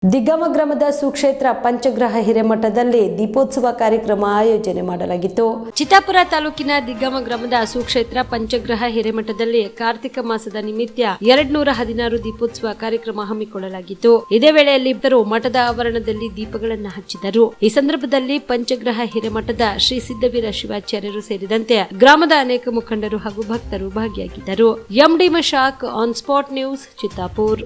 ದಿಗ್ಗಮ ಗ್ರಾಮದ ಸುಕ್ಷೇತ್ರ ಪಂಚಗ್ರಹ ಹಿರೇಮಠದಲ್ಲಿ ದೀಪೋತ್ಸವ ಕಾರ್ಯಕ್ರಮ ಆಯೋಜನೆ ಮಾಡಲಾಗಿತ್ತು. ಚಿತ್ತಾಪುರ ತಾಲೂಕಿನ ದಿಗ್ಗಮ ಗ್ರಾಮದ ಸುಕ್ಷೇತ್ರ ಪಂಚಗ್ರಹ ಹಿರೇಮಠದಲ್ಲಿ ಕಾರ್ತಿಕ ಮಾಸದ ನಿಮಿತ್ತ 216 ದೀಪೋತ್ಸವ ಕಾರ್ಯಕ್ರಮ ಹಮ್ಮಿಕೊಳ್ಳಲಾಗಿತ್ತು. ಇದೇ ವೇಳೆಯಲ್ಲಿ ಭಕ್ತರು ಮಠದ ಆವರಣದಲ್ಲಿ ದೀಪಗಳನ್ನು ಹಚ್ಚಿದರು. ಈ ಸಂದರ್ಭದಲ್ಲಿ ಪಂಚಗ್ರಹ ಹಿರೇಮಠದ ಶ್ರೀ ಸಿದ್ದವೀರ ಶಿವಾಚಾರ್ಯರು ಸೇರಿದಂತೆ ಗ್ರಾಮದ ಅನೇಕ ಮುಖಂಡರು ಹಾಗೂ ಭಕ್ತರು ಭಾಗಿಯಾಗಿದ್ದರು. MD Mashak on spot news Chittapur.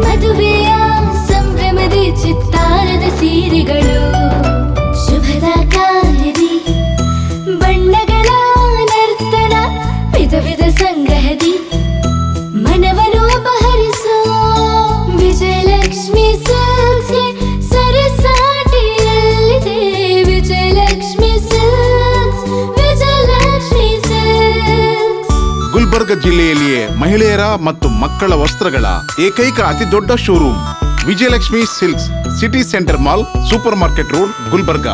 ಮದುವೆಯ ಸಂಭ್ರಮದಿ ಚಿತ್ತಾರದ ಸೀರೆಗಳು, ಶುಭದ ಕಾರ್ಯದಿ ಬಣ್ಣಗಳ ನರ್ತನ, ವಿಧ ವಿಧ ಸಂಗ್ರಹದಿ ಮನವನ್ನು ಅಪಹರಿಸೋ ವಿಜಯಲಕ್ಷ್ಮಿ ಸಿಲ್ಕ್ಸ್ ಸರಸಾಟಿಯಲ್ಲಿದೆ. Vijayalakshmi silks, Vijayalakshmi silks. ಗುಲ್ಬರ್ಗ ಜಿಲ್ಲೆಯಲ್ಲಿಯೇ ಮಹಿಳೆಯರ ಮತ್ತು ಮಕ್ಕಳ ವಸ್ತ್ರಗಳ ಏಕೈಕ ಅತಿ ದೊಡ್ಡ showroom Vijayalakshmi silks, city centre mall, super market road, Gulbarga.